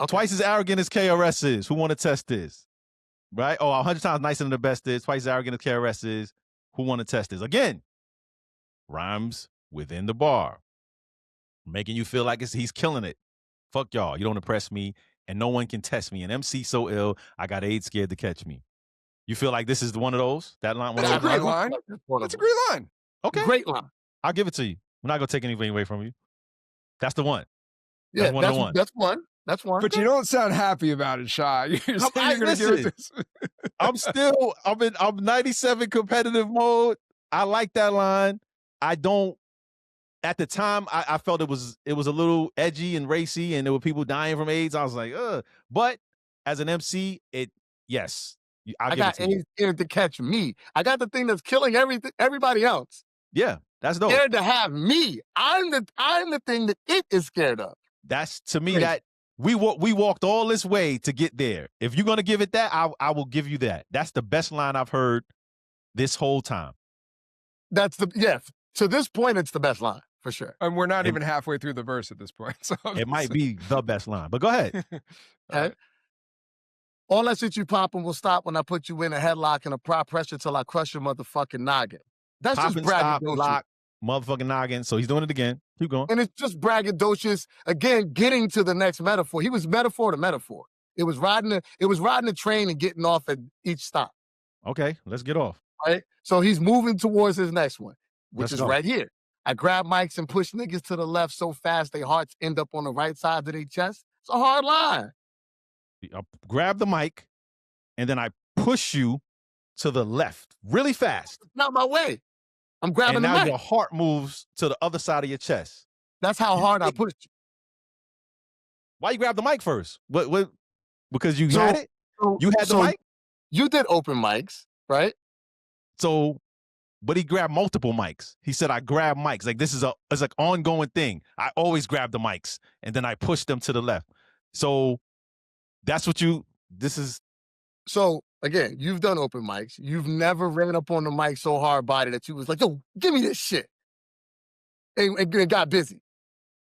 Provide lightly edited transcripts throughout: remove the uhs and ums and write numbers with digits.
Okay. Twice as arrogant as KRS is. Who want to test this? Right? Oh, 100 times nicer than the best is. Twice as arrogant as KRS is. Who want to test this? Again, rhymes within the bar. Making you feel like he's killing it. Fuck y'all. You don't impress me, and no one can test me. And MC so ill, I got AIDS scared to catch me. You feel like this is one of those? That line? That's a great line. That's a great line. Okay. Great line. I'll give it to you. I'm not going to take anything away from you. That's the one. Yeah, that's one. That's one. But you don't sound happy about it, Shy. You're saying you're going to give it this. I'm 97 competitive mode. I like that line. I don't, at the time, I felt it was a little edgy and racy, and there were people dying from AIDS. I was like, ugh. But as an MC, yes. I got AIDS scared to catch me. I got the thing that's killing everybody else. Yeah, that's dope. Scared to have me. I'm the thing that it is scared of. That's, to me, that we walked all this way to get there. If you're gonna give it that, I will give you that. That's the best line I've heard this whole time. To this point, it's the best line for sure. And we're not even halfway through the verse at this point, so it might be the best line. But go ahead. Okay. All that shit you popping will stop when I put you in a headlock and apply pressure till I crush your motherfucking noggin. That's Pop just braggadocious. Lock, motherfucking noggin. So he's doing it again. Keep going. And it's just braggadocious. Again, getting to the next metaphor. He was metaphor to metaphor. It was riding the train and getting off at each stop. Okay, let's get off. Right? So he's moving towards his next one, which is right here. I grab mics and push niggas to the left so fast their hearts end up on the right side of their chest. It's a hard line. I grab the mic, and then I push you to the left really fast. It's not my way. I'm grabbing the mic. And now your heart moves to the other side of your chest. That's how hard I pushed you. Why you grab the mic first? What? Because you had it? You had the mic? You did open mics, right? So, but he grabbed multiple mics. He said, I grab mics. Like, this is it's like ongoing thing. I always grab the mics, and then I push them to the left. So that's what this is. So again, you've done open mics. You've never ran up on the mic so hard body that you was like, yo, give me this shit. And got busy.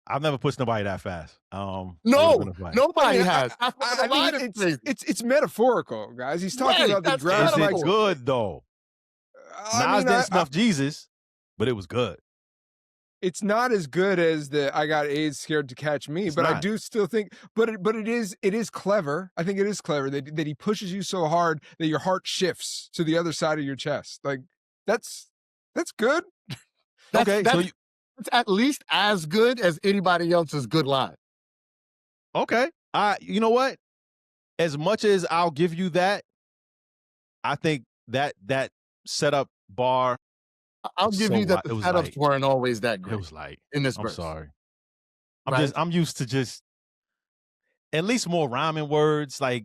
I've never pushed nobody that fast. No, nobody has. It's metaphorical, guys. He's talking about the grab. It's good though. Nas didn't snuff Jesus, but it was good. It's not as good as the I got AIDS scared to catch me, but I do still think, but it is clever. I think it is clever that he pushes you so hard that your heart shifts to the other side of your chest. Like that's good. It's at least as good as anybody else's good line. Okay. You know what? As much as I'll give you that, I think that setup bar. I'll give you that the setups weren't always that great. It was light. In this I'm verse. sorry. I'm used to just at least more rhyming words. Like,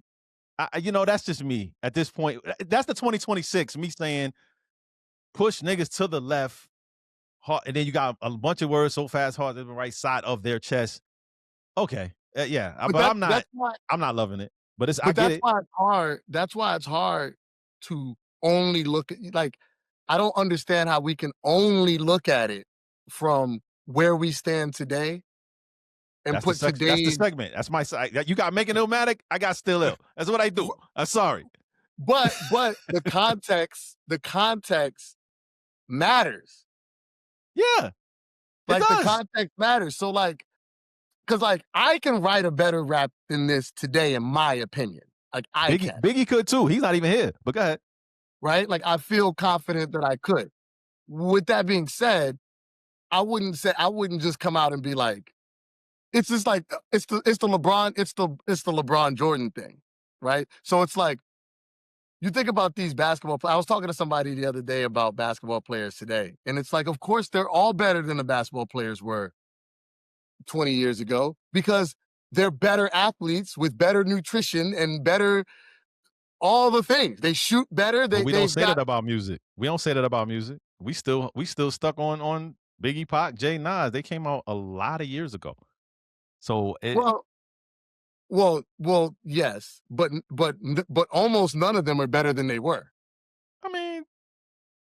that's just me at this point. That's the 2026, me saying, push niggas to the left, hard, and then you got a bunch of words so fast, hard to the right side of their chest. Okay. Yeah. But I'm not loving it. But I get it. Why it's hard. That's why it's hard to only look at, like, I don't understand how we can only look at it from where we stand today and that's put today. That's the segment. That's my side. You got Making Illmatic. I got Still Ill. That's what I do. I'm sorry. But the context matters. Yeah. Like the context matters. So because I can write a better rap than this today, in my opinion. Like Biggie could too. He's not even here. But go ahead. Right? Like I feel confident that I could. With that being said, I wouldn't just come out and be like, it's just like it's the LeBron Jordan thing, right? So it's like you think about these basketball players. I was talking to somebody the other day about basketball players today, and it's like, of course, they're all better than the basketball players were 20 years ago because they're better athletes with better nutrition and better. All the things. They shoot better. We don't say that about music. We don't say that about music. We still stuck on Biggie, Pac, Jay, Nas. They came out a lot of years ago. So well, yes, but almost none of them are better than they were. I mean,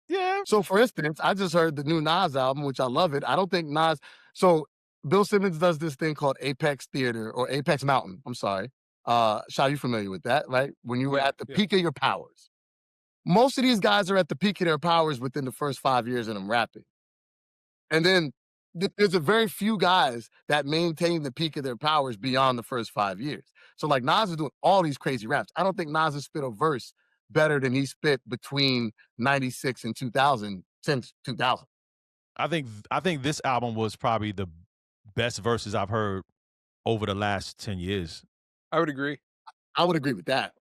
yeah. So for instance, I just heard the new Nas album, which I love it. I don't think Nas. So Bill Simmons does this thing called Apex Theater or Apex Mountain. I'm sorry. Shah, you familiar with that, right? When you were at the peak of your powers. Most of these guys are at the peak of their powers within the first 5 years of them rapping. And then there's a very few guys that maintain the peak of their powers beyond the first 5 years. So like Nas is doing all these crazy raps. I don't think Nas has spit a verse better than he spit between 96 and 2000 since 2000. I think this album was probably the best verses I've heard over the last 10 years. I would agree. I would agree with that.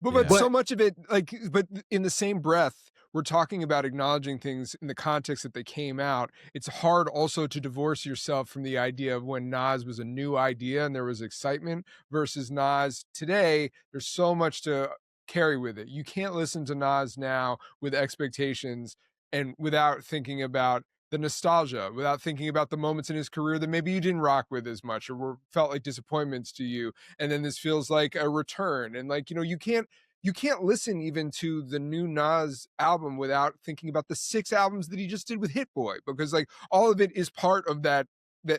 But so much of it, like, but in the same breath, we're talking about acknowledging things in the context that they came out. It's hard also to divorce yourself from the idea of when Nas was a new idea and there was excitement versus Nas today. There's so much to carry with it. You can't listen to Nas now with expectations and without thinking about the nostalgia, without thinking about the moments in his career that maybe you didn't rock with as much or felt like disappointments to you. And then this feels like a return. And like, you can't listen even to the new Nas album without thinking about the 6 albums that he just did with Hit Boy, because like all of it is part of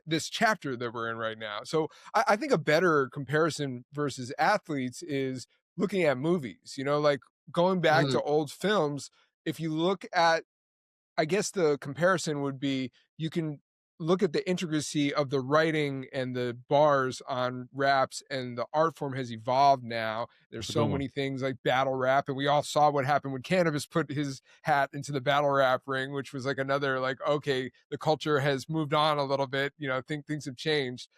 this chapter that we're in right now. So I think a better comparison versus athletes is looking at movies, like going back to old films. If you look at, I guess the comparison would be, you can look at the intricacy of the writing and the bars on raps, and the art form has evolved now. There's so many things like battle rap, and we all saw what happened when Canibus put his hat into the battle rap ring, which was like another, like, okay, the culture has moved on a little bit, things have changed.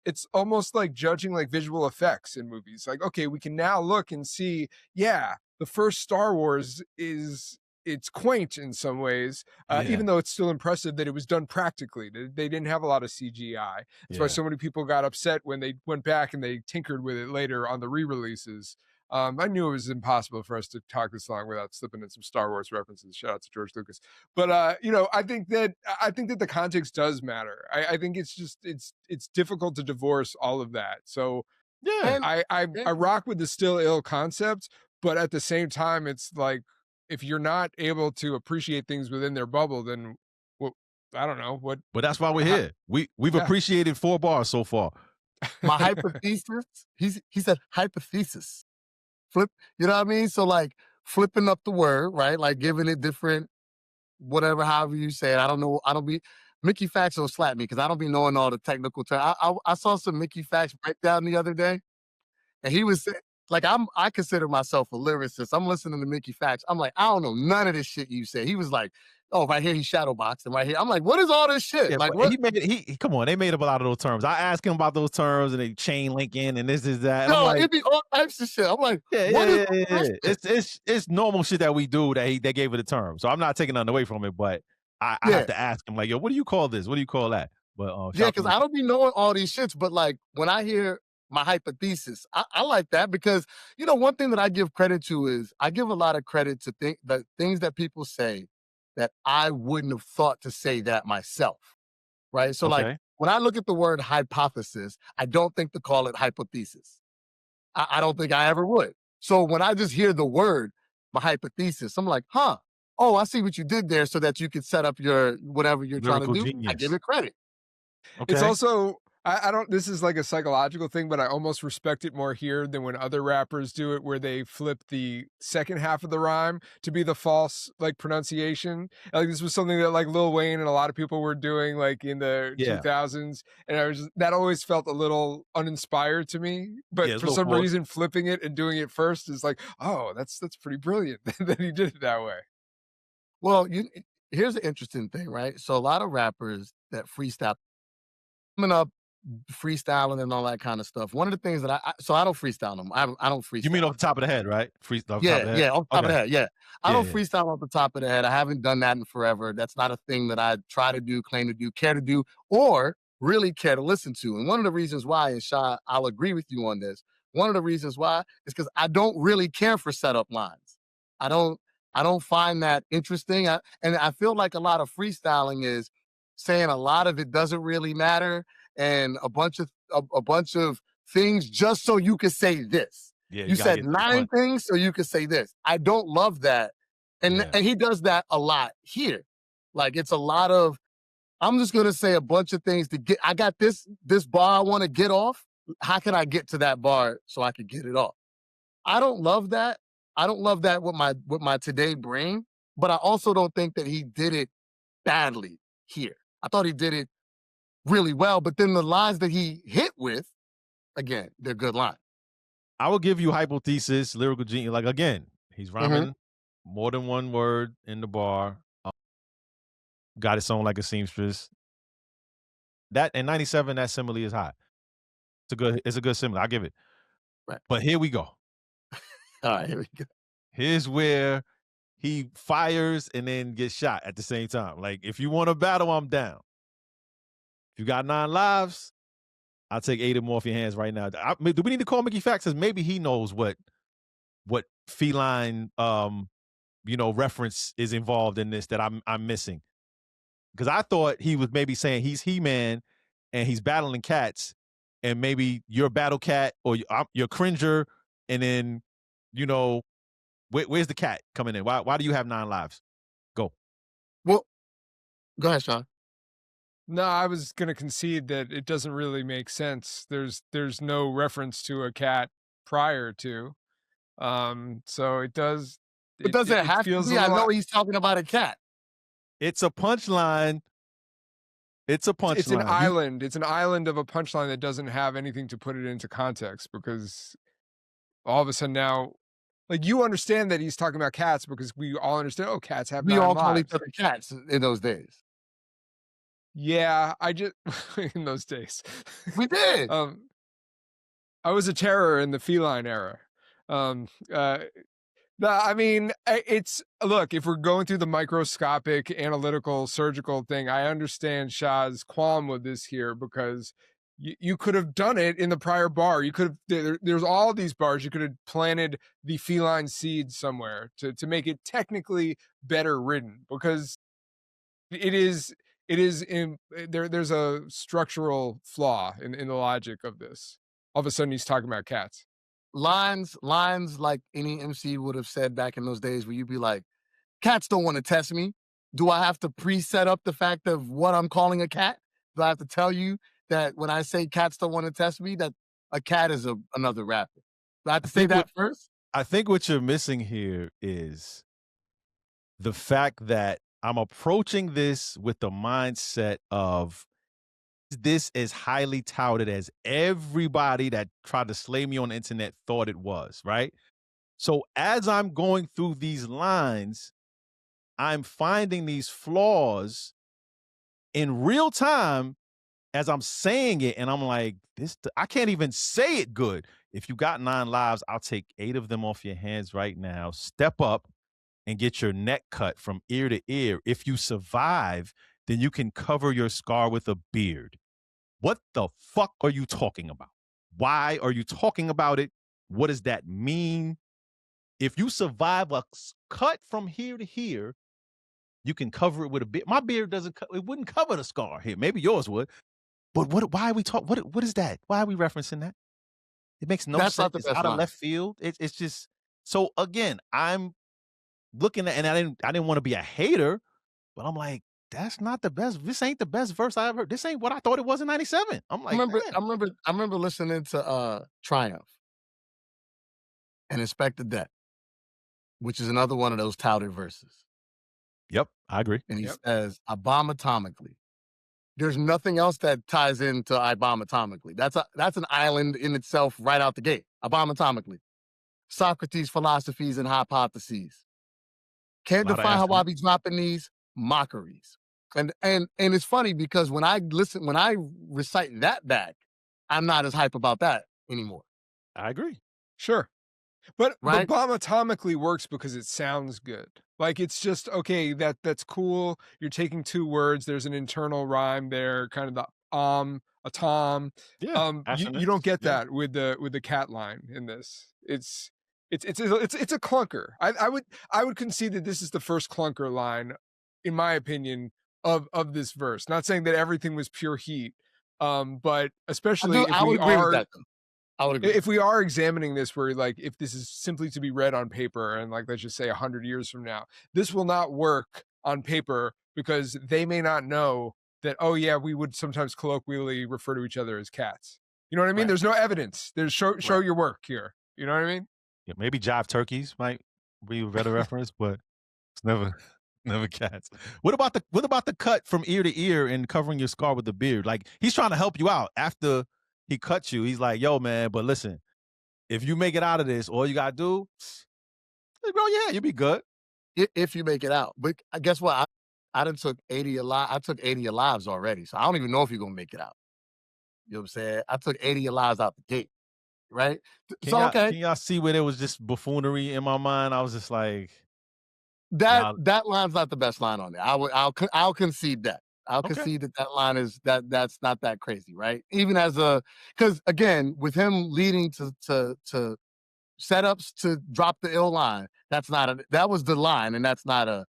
It's almost like judging like visual effects in movies. Like, okay, we can now look and see, the first Star Wars it's quaint in some ways, even though it's still impressive that it was done practically. They didn't have a lot of CGI. That's why so many people got upset when they went back and they tinkered with it later on the re-releases. I knew it was impossible for us to talk this long without slipping in some Star Wars references. Shout out to George Lucas. But I think that the context does matter. I think it's just it's difficult to divorce all of that. So I rock with the still ill concept, but at the same time, it's like, if you're not able to appreciate things within their bubble, then I don't know what. But that's why we're here. We've appreciated 4 bars so far. My hypothesis, he said hypothesis. Flip, you know what I mean? So like flipping up the word, right? Like giving it different, whatever, however you say it. I don't know. Mickey Fax will slap me because I don't be knowing all the technical terms. I saw some Mickey Fax breakdown the other day, and he was saying, like, I consider myself a lyricist. I'm listening to Mickey Fax. I'm like, I don't know none of this shit you say. He was like, oh, right here he shadowboxed, and right here. I'm like, what is all this shit? Yeah, like, what? Come on, they made up a lot of those terms. I asked him about those terms, and they chain linking, and this is that. No, like, it'd be all types of shit. I'm like, It's normal shit that we do that they gave it a term. So I'm not taking nothing away from it, but I have to ask him, like, yo, what do you call this? What do you call that? But because I don't be knowing all these shits, but like when I hear my hypothesis, I like that because, one thing that I give credit to is I give a lot of credit to the things that people say that I wouldn't have thought to say that myself, right? So like when I look at the word hypothesis, I don't think to call it hypothesis. I don't think I ever would. So when I just hear the word, my hypothesis, I'm like, oh, I see what you did there so that you could set up your whatever you're trying to do. Genius. I give it credit. Okay. It's also, I don't, this is like a psychological thing, but I almost respect it more here than when other rappers do it, where they flip the second half of the rhyme to be the false like pronunciation. Like this was something that like Lil Wayne and a lot of people were doing like in the 2000s. And that always felt a little uninspired to me, but for some reason flipping it and doing it first is like, oh, that's pretty brilliant that he did it that way. Well, here's the interesting thing, right? So a lot of rappers that freestyle, coming up, freestyling and all that kind of stuff. One of the things that I don't freestyle them. I don't freestyle. You mean off the top of the head, right? Off the top of the head. Yeah. I don't freestyle off the top of the head. I haven't done that in forever. That's not a thing that I try to do, claim to do, care to do, or really care to listen to. And one of the reasons why, and Shah, I'll agree with you on this. One of the reasons why is because I don't really care for setup lines. I don't find that interesting. And I feel like a lot of freestyling is saying a lot of it doesn't really matter, and a bunch of things just so you could say this. Yeah, you said 9 things so you could say this. I don't love that. And he does that a lot here. Like it's a lot of I'm just gonna say a bunch of things to get. I got this bar I want to get off. How can I get to that bar so I can get it off? I don't love that. I don't love that with my today brain, but I also don't think that he did it badly here. I thought he did it really well, but then the lines that he hit with, again, they're good lines. I will give you hypothesis, lyrical genius. Like, again, he's rhyming more than one word in the bar. Got it song like a seamstress. That in 97, that simile is high. It's a good simile. I'll give it. Right. But here we go. All right, here we go. Here's where he fires and then gets shot at the same time. Like, if you want a battle, I'm down. If you got 9 lives, I'll take 8 of them off your hands right now. Do we need to call Mickey Facts? Because maybe he knows what feline reference is involved in this that I'm missing. Because I thought he was maybe saying he's He-Man and he's battling cats, and maybe you're Battle Cat or you're Cringer, and then where's the cat coming in? Why do you have 9 lives? Go. Well, go ahead, Sean. No, I was going to concede that it doesn't really make sense. There's no reference to a cat prior to, so it does. It doesn't have to be. I know he's talking about a cat. It's a punchline. It's a punchline. It's an island. It's an island of a punchline that doesn't have anything to put it into context, because all of a sudden now, like, you understand that he's talking about cats because we all understand. Oh, cats have 9 lives. We all call each other cats in those days. Yeah, I just in those days we did. I was a terror in the feline era. No, I mean, look, if we're going through the microscopic, analytical, surgical thing, I understand Shah's qualm with this here, because you could have done it in the prior bar. You could have, there's all these bars. You could have planted the feline seed somewhere to make it technically better written, because there's a structural flaw in the logic of this. All of a sudden he's talking about cats. Lines like any MC would have said back in those days, where you'd be like, cats don't want to test me. Do I have to pre-set up the fact of what I'm calling a cat? Do I have to tell you that when I say cats don't want to test me, that a cat is another rapper? Do I have to say that first? I think what you're missing here is the fact that I'm approaching this with the mindset of this is highly touted as everybody that tried to slay me on the internet thought it was, right? So as I'm going through these lines, I'm finding these flaws in real time as I'm saying it, and I'm like, I can't even say it good. If you got 9 lives, I'll take 8 of them off your hands right now. Step up and get your neck cut from ear to ear. If you survive, then you can cover your scar with a beard. What the fuck are you talking about? Why are you talking about it? What does that mean? If you survive a cut from here to here, you can cover it with a beard. My beard it wouldn't cover the scar here. Maybe yours would. But why are we talking? What is that? Why are we referencing that? It makes no sense. It's out of left field. It's just, so again, I'm looking at, and I didn't want to be a hater, but I'm like, that's not the best. This ain't the best verse I ever heard. This ain't what I thought it was in 97. I'm like, I remember listening to Triumph and Inspect the Deck, which is another one of those touted verses. Yep, I agree. And he says, I bomb atomically. There's nothing else that ties into I bomb atomically. That's an island in itself right out the gate. I bomb atomically. Socrates' philosophies and hypotheses. Can't define how I be dropping these mockeries. And it's funny because when I recite that back, I'm not as hype about that anymore. I agree. Sure. But bomb atomically works because it sounds good. Like, it's just, okay, that's cool. You're taking 2 words. There's an internal rhyme there, kind of the a tom. Yeah. You don't get that with the cat line in this. It's a clunker. I would concede that this is the first clunker line, in my opinion, of this verse. Not saying that everything was pure heat, but especially if we are examining this, where, like, if this is simply to be read on paper, and, like, let's just say 100 years from now, this will not work on paper because they may not know that, oh yeah, we would sometimes colloquially refer to each other as cats. You know what I mean? Right. There's no evidence. There's show your work here. You know what I mean? Yeah, maybe jive turkeys might be a better reference, but it's never cats. What about the cut from ear to ear and covering your scar with the beard? Like, he's trying to help you out after he cuts you. He's like, yo, man, but listen, if you make it out of this, all you gotta do, bro, yeah, you'll be good. If you make it out. But guess what? I done took 80 alive. I took 80 lives already. So I don't even know if you're gonna make it out. You know what I'm saying? I took 80 lives out the gate. Right? Can y'all see where there was just buffoonery in my mind? I was just like, that line's not the best line on there. I'll concede that. I'll concede that line is that's not that crazy, right? Even as because again, with him leading to setups to drop the ill line, that was the line, and that's not a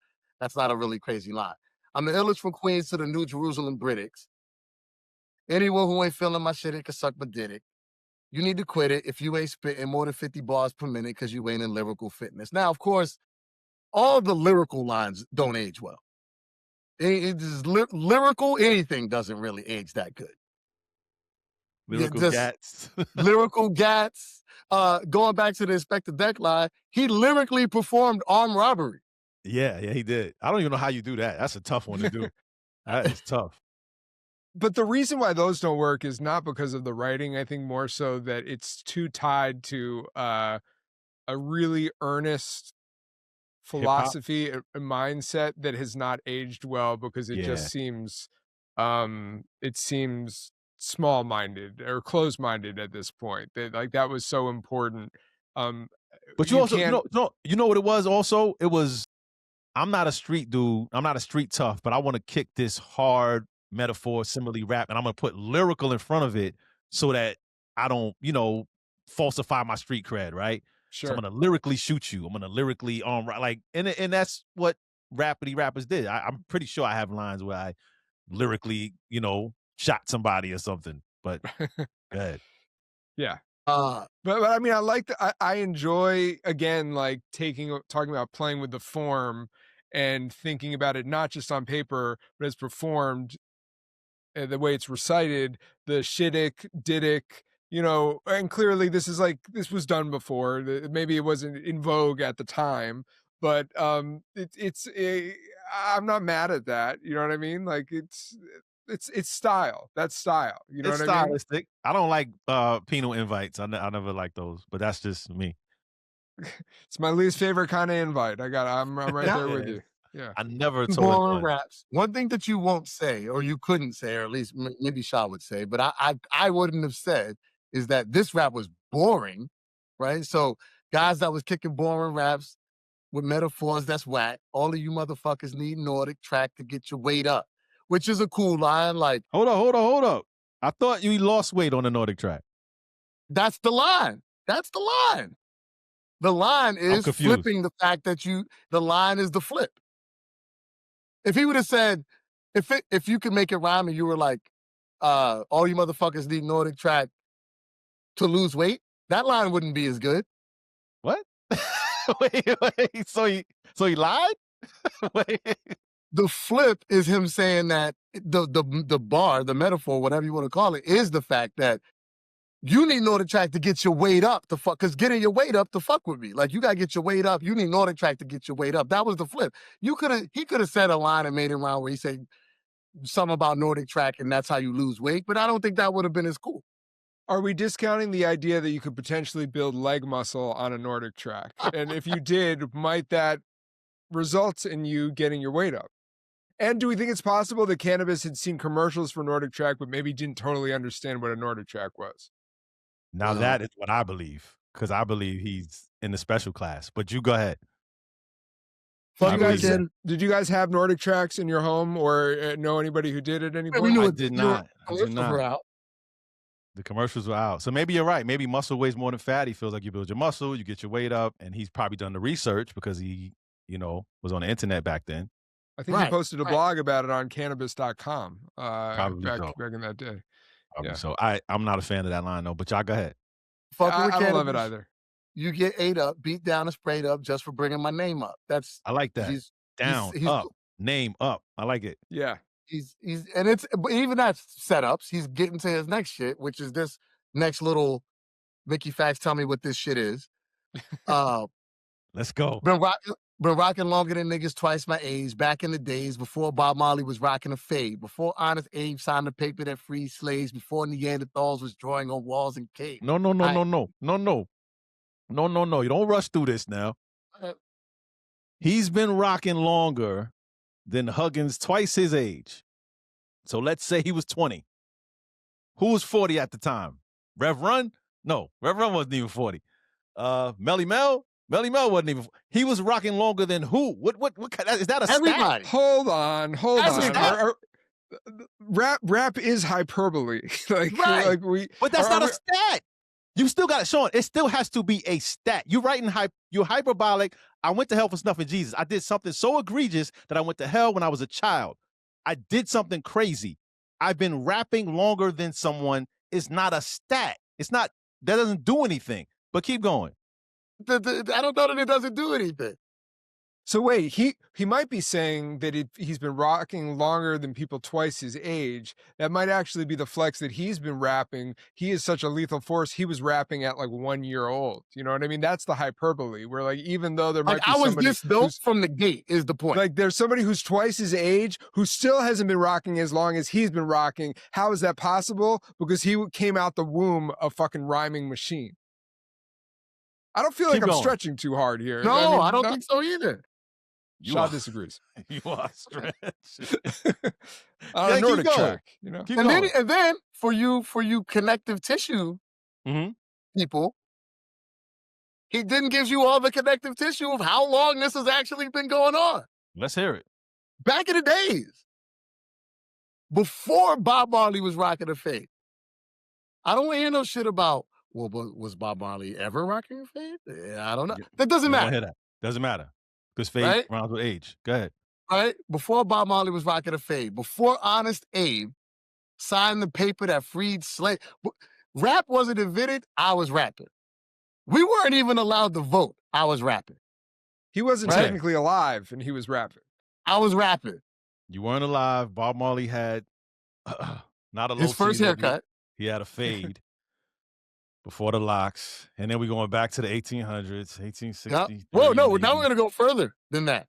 really crazy line. I'm the illest from Queens to the New Jerusalem Britics. Anyone who ain't feeling my shit, it can suck my dick. You need to quit it if you ain't spitting more than 50 bars per minute because you ain't in lyrical fitness. Now, of course, all the lyrical lines don't age well. It's lyrical, anything doesn't really age that good. Lyrical gats. Lyrical gats. Going back to the Inspector Deck line, he lyrically performed armed robbery. Yeah, he did. I don't even know how you do that. That's a tough one to do. That is tough. But the reason why those don't work is not because of the writing. I think more so that it's too tied to a really earnest philosophy, a mindset that has not aged well because it just seems small-minded or closed-minded at this point. That was so important. But you also, you know what it was also? It was, I'm not a street dude. I'm not a street tough, but I want to kick this hard metaphor, simile rap, and I'm going to put lyrical in front of it so that I don't, falsify my street cred, right? Sure. So I'm going to lyrically shoot you. I'm going to lyrically, and that's what rapidy rappers did. I'm pretty sure I have lines where I lyrically, shot somebody or something, but go ahead. Yeah. But I mean, I enjoy, again, like talking about playing with the form and thinking about it not just on paper, but as performed, the way it's recited, the shittick, diddick, and clearly this was done before. Maybe it wasn't in vogue at the time, but I'm not mad at that. You know what I mean? Like it's style. That's style. You know what I mean? Stylistic. I don't like penal invites. I never like those, but that's just me. It's my least favorite kind of invite. I'm right there with you. Yeah. I never told boring raps. One thing that you won't say, or you couldn't say, or at least maybe Shaw would say, but I wouldn't have said, is that this rap was boring, right? So guys that was kicking boring raps with metaphors, that's whack. All of you motherfuckers need Nordic track to get your weight up, which is a cool line. Like, hold up. I thought you lost weight on the Nordic track. That's the line. The line is flipping the fact that the line is the flip. If he would have said, if you could make it rhyme and you were like, all you motherfuckers need Nordic track to lose weight, that line wouldn't be as good. What? wait. So he lied? Wait. The flip is him saying that the bar, the metaphor, whatever you want to call it, is the fact that you need Nordic track to get your weight up because getting your weight up to fuck with me. Like, you got to get your weight up. You need Nordic track to get your weight up. That was the flip. He could have said a line and made it round where he said something about Nordic track and that's how you lose weight, but I don't think that would have been as cool. Are we discounting the idea that you could potentially build leg muscle on a Nordic track? And if you did, might that result in you getting your weight up? And do we think it's possible that Canibus had seen commercials for Nordic track, but maybe didn't totally understand what a Nordic track was? Now that is what I believe, because I believe he's in the special class. But you go ahead. Did you guys have Nordic tracks in your home or know anybody who did at any point? I did not. The commercials were out. So maybe you're right. Maybe muscle weighs more than fat. He feels like you build your muscle, you get your weight up, and he's probably done the research because he, was on the internet back then. I think he posted a blog about it on Canibus.com back in that day. Yeah. So I'm not a fan of that line though, but y'all go ahead. I don't love it either. You get ate up, beat down, and sprayed up just for bringing my name up. I like that. Down, up, name up. I like it. Yeah. And it's but even that setups. He's getting to his next shit, which is this next little Mickey Facts. Tell me what this shit is. Let's go. Been rocking longer than niggas twice my age. Back in the days before Bob Marley was rocking a fade. Before Honest Abe signed the paper that freed slaves. Before Neanderthals was drawing on walls and caves. No. You don't rush through this now. He's been rocking longer than Huggins twice his age. So let's say he was 20. Who was 40 at the time? Rev Run? No, Rev Run wasn't even 40. Melly Mel? Melly Mel wasn't even. He was rocking longer than who? What is that a Everybody. stat? Hold on. Rap is hyperbole. Right. But that's not a stat. You still got it, Sean. It still has to be a stat. You're writing you're hyperbolic. I went to hell for snuffing Jesus. I did something so egregious that I went to hell when I was a child. I did something crazy. I've been rapping longer than someone. It's not a stat. It's not. That doesn't do anything. But keep going. I don't know that it doesn't do anything. So wait, he might be saying that he's been rocking longer than people twice his age. That might actually be the flex that he's been rapping. He is such a lethal force. He was rapping at like 1 year old. You know what I mean? That's the hyperbole. Where like even though there might be I was somebody this dope from the gate is the point. Like there's somebody who's twice his age who still hasn't been rocking as long as he's been rocking. How is that possible? Because he came out the womb a fucking rhyming machine. I don't feel like I'm stretching too hard here. No, I don't think so either. Shaw disagrees. You are stretching. On a Nordic track, you know. And then for you connective tissue people, he then gives you all the connective tissue of how long this has actually been going on. Let's hear it. Back in the days, before Bob Marley was rocking a fade. I don't want to hear no shit about, well, was Bob Marley ever rocking a fade? Yeah, I don't know. That doesn't matter. That doesn't matter. Because fade rhymes with age. Go ahead. Right? Before Bob Marley was rocking a fade, before Honest Abe signed the paper that freed slaves, rap wasn't invented, I was rapping. We weren't even allowed to vote, I was rapping. He wasn't technically alive and he was rapping. I was rapping. You weren't alive. Bob Marley had not a low his first haircut. He had a fade before the locks. And then we're going back to the 1800s, 1860s. Yep. Whoa, no, now we're going to go further than that.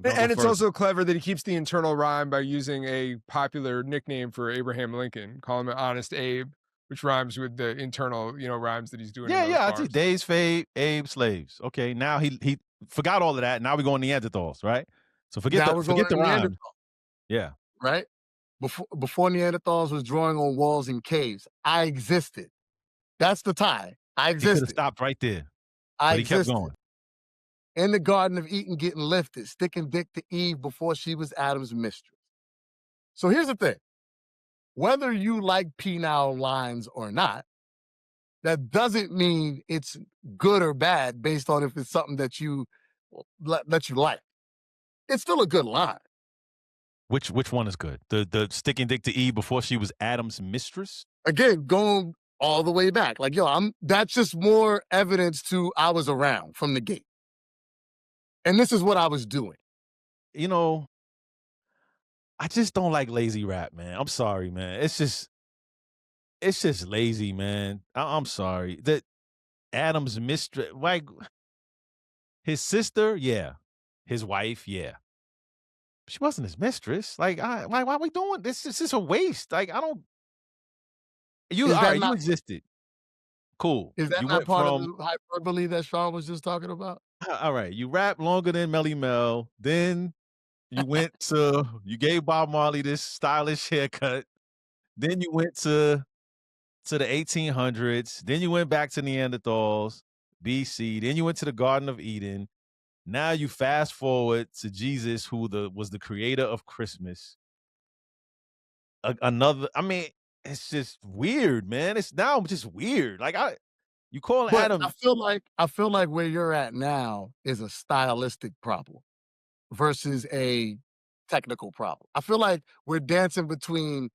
And it's also clever that he keeps the internal rhyme by using a popular nickname for Abraham Lincoln, calling him Honest Abe, which rhymes with the internal, rhymes that he's doing. Yeah. I see Days, Fade, Abe, Slaves. Okay, now he forgot all of that. Now we're going Neanderthals, right? So forget the rhyme. Yeah. Right? Before Neanderthals was drawing on walls and caves, I existed. That's the tie. I existed. He could have stopped right there. But he kept going. In the Garden of Eden getting lifted, sticking dick to Eve before she was Adam's mistress. So here's the thing. Whether you like penile lines or not, that doesn't mean it's good or bad based on if it's something that you like. It's still a good line. Which one is good? The sticking dick to Eve before she was Adam's mistress? Again, going all the way back. Like, that's just more evidence to I was around from the gate. And this is what I was doing. I just don't like lazy rap, man. I'm sorry, man. It's just lazy, man. I'm sorry. That Adam's mistress, like his sister, yeah. His wife, yeah. She wasn't his mistress. Like, why are we doing this? This is a waste. Like, I don't. You existed. Cool. Is that not part of the hyperbole that Sean was just talking about? All right. You rap longer than Melly Mel. Then you you gave Bob Marley this stylish haircut. Then you went to the 1800s. Then you went back to Neanderthals, BC. Then you went to the Garden of Eden. Now you fast forward to Jesus, who was the creator of Christmas. It's just weird, man. It's now just weird. Like you call Adam. I feel like where you're at now is a stylistic problem versus a technical problem. I feel like we're dancing between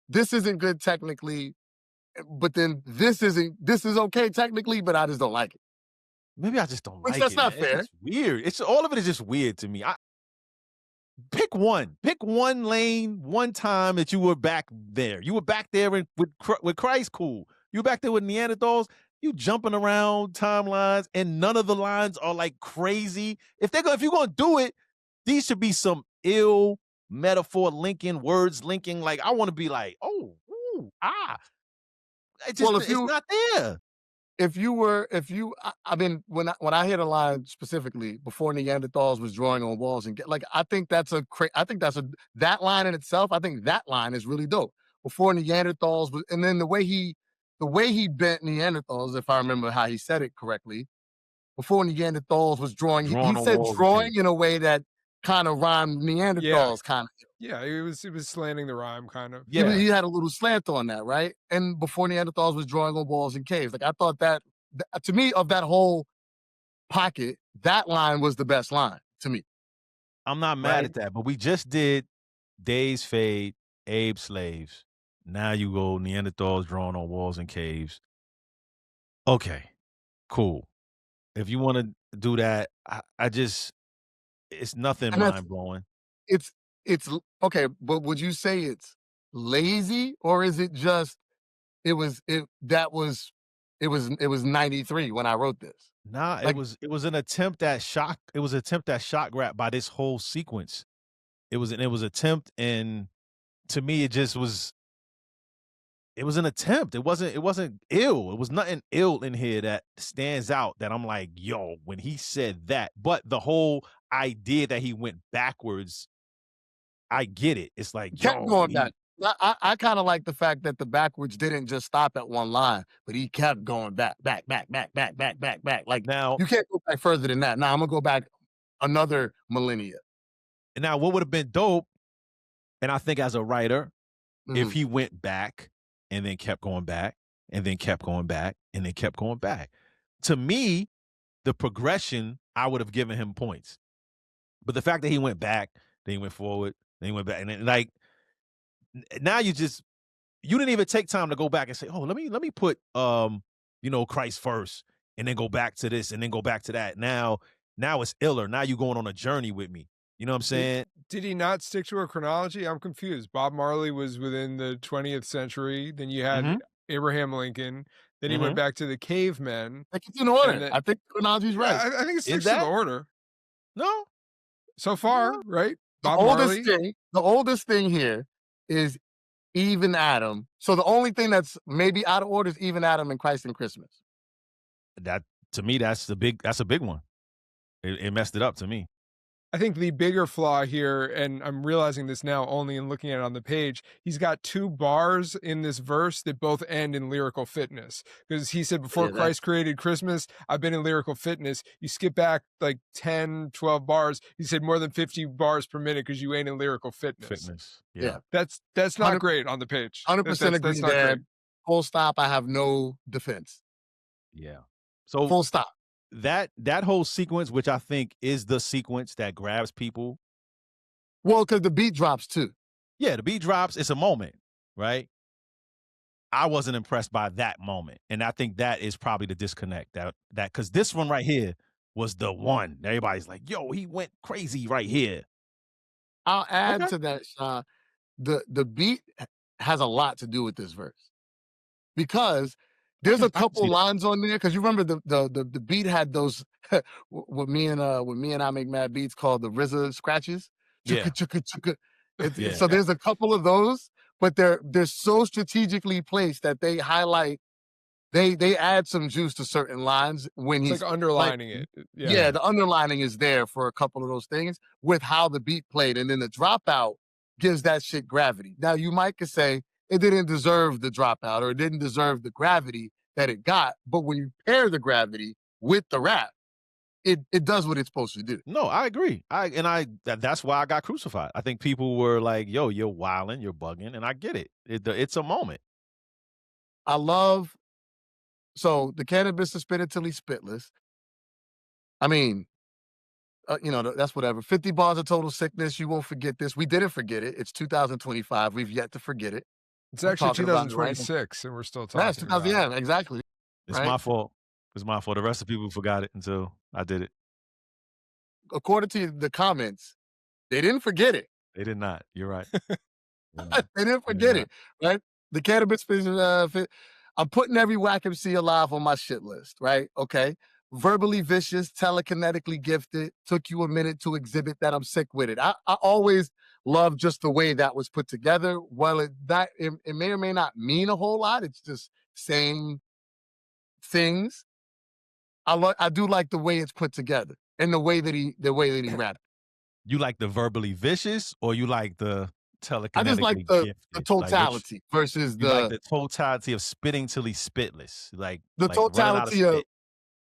this isn't good technically, but then this is okay technically, but I just don't like it. Maybe I just don't like it. That's not fair. It's weird. All of it is just weird to me. Pick one. Pick one lane, one time that you were back there. You were back there with Christ, cool. You were back there with Neanderthals. You jumping around timelines, and none of the lines are like crazy. If you're gonna do it, these should be some ill metaphor linking, words linking. Like I want to be like, oh, ooh, ah. It's not there. I mean, when I hear the line specifically before Neanderthals was drawing on walls and I think that line in itself. I think that line is really dope. Before Neanderthals was, and then the way he bent Neanderthals, if I remember how he said it correctly, before Neanderthals was drawing, he said drawing in a way that kind of rhymed Neanderthals kind of. Yeah, it was slanting the rhyme kind of. Yeah, he had a little slant on that, right? And before Neanderthals was drawing on walls and caves. Like I thought that to me, of that whole pocket, that line was the best line to me. I'm not mad at that, but we just did Days Fade, Abe Slaves. Now you go Neanderthals drawn on walls and caves. Okay, cool. If you want to do that, it's nothing mind blowing. It's okay, but would you say it's lazy, or is it just it was 93 when I wrote this? Nah, like, it was an attempt at shock. It was an attempt at shock grab by this whole sequence. It was an attempt, and to me, it was an attempt. It wasn't ill. It was nothing ill in here that stands out that I'm like, yo, when he said that. But the whole idea that he went backwards, I get it. It's like, kept going back. I kind of like the fact that the backwards didn't just stop at one line, but he kept going back. Like now, you can't go back further than that. Now I'm gonna go back another millennia. Now, what would have been dope, and I think as a writer, if he went back and then kept going back and then kept going back and then kept going back. To me, the progression, I would have given him points. But the fact that he went back, then he went forward, then he went back, and then like now you didn't even take time to go back and say, oh, let me put Christ first and then go back to this and then go back to that. Now it's iller. Now you're going on a journey with me. You know what I'm saying? Did he not stick to a chronology? I'm confused. Bob Marley was within the 20th century. Then you had Abraham Lincoln. Then he went back to the cavemen. Like it's in order. I think the chronology's right. I think it sticks to the order. No. So far, right? The oldest thing here is Even Adam. So the only thing that's maybe out of order is Even Adam and Christ and Christmas. That, to me, that's a big one. It messed it up to me. I think the bigger flaw here, and I'm realizing this now only in looking at it on the page, he's got two bars in this verse that both end in lyrical fitness. Because he said, before Christ created Christmas, I've been in lyrical fitness. You skip back like 10, 12 bars. He said more than 50 bars per minute because you ain't in lyrical fitness. Yeah. That's not great on the page. 100% agree there. Full stop. I have no defense. Yeah. So full stop. That whole sequence, which I think is the sequence that grabs people. Well, because the beat drops too. Yeah, the beat drops. It's a moment, right? I wasn't impressed by that moment. And I think that is probably the disconnect. That because this one right here was the one. Everybody's like, yo, he went crazy right here. I'll add to that, Shaw. The beat has a lot to do with this verse. Because there's a couple lines on there, because you remember the beat had those what me and I Make Mad Beats called the RZA scratches. Yeah. So there's a couple of those, but they're so strategically placed that they highlight, they add some juice to certain lines when he's like underlining it. Yeah, the underlining is there for a couple of those things with how the beat played, and then the dropout gives that shit gravity. Now you might could say it didn't deserve the dropout or it didn't deserve the gravity that it got. But when you pair the gravity with the rap, it does what it's supposed to do. No, I agree. That's why I got crucified. I think people were like, yo, you're wilding, you're bugging, and I get it. It's a moment. So the Canibus is spit until he's spitless. I mean, that's whatever. 50 bars of total sickness. You won't forget this. We didn't forget it. It's 2025. We've yet to forget it. It's actually 2026, and we're still talking about it. Yeah, exactly. It's my fault. It's my fault. The rest of the people forgot it until I did it. According to the comments, They didn't forget it. They did not. You're right. They didn't forget it, right? The Canibus I'm putting every whack MC alive on my shit list, right? Okay. Verbally vicious, telekinetically gifted, took you a minute to exhibit that I'm sick with it. I always love just the way that was put together. Well, it may or may not mean a whole lot. It's just saying things. I do like the way it's put together and the way that he rapped. You like the verbally vicious, or you like the telekinetically I just like the totality versus you like the totality of spitting till he's spitless, like the totality of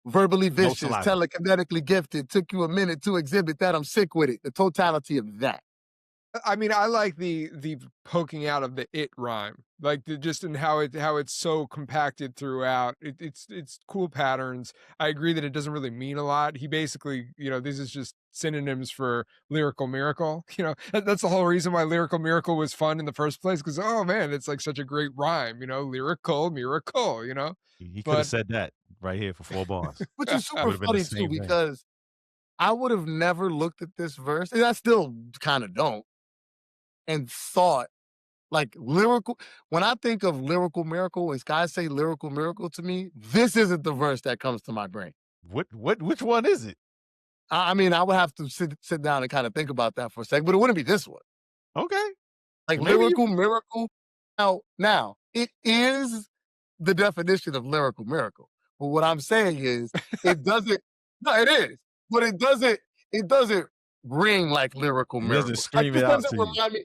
verbally vicious, no telekinetically gifted, took you a minute to exhibit that I'm sick with it. The totality of that. I mean, I like the poking out of the it rhyme, like just in how it's so compacted throughout. It's cool patterns. I agree that it doesn't really mean a lot. He basically, this is just synonyms for lyrical miracle. That's the whole reason why lyrical miracle was fun in the first place. Because oh man, it's like such a great rhyme. Lyrical miracle. He could have said that right here for 4 bars. Which is super funny too, because I would have never looked at this verse, and I still kind of don't, and thought like lyrical. When I think of lyrical miracle, when guys say lyrical miracle to me, this isn't the verse that comes to my brain. Which one is it? I mean, I would have to sit down and kind of think about that for a second, but it wouldn't be this one. Okay. Like lyrical miracle. Now it is the definition of lyrical miracle. But what I'm saying is it doesn't, no, it is, but it doesn't ring like lyrical miracle. It doesn't scream it out to you.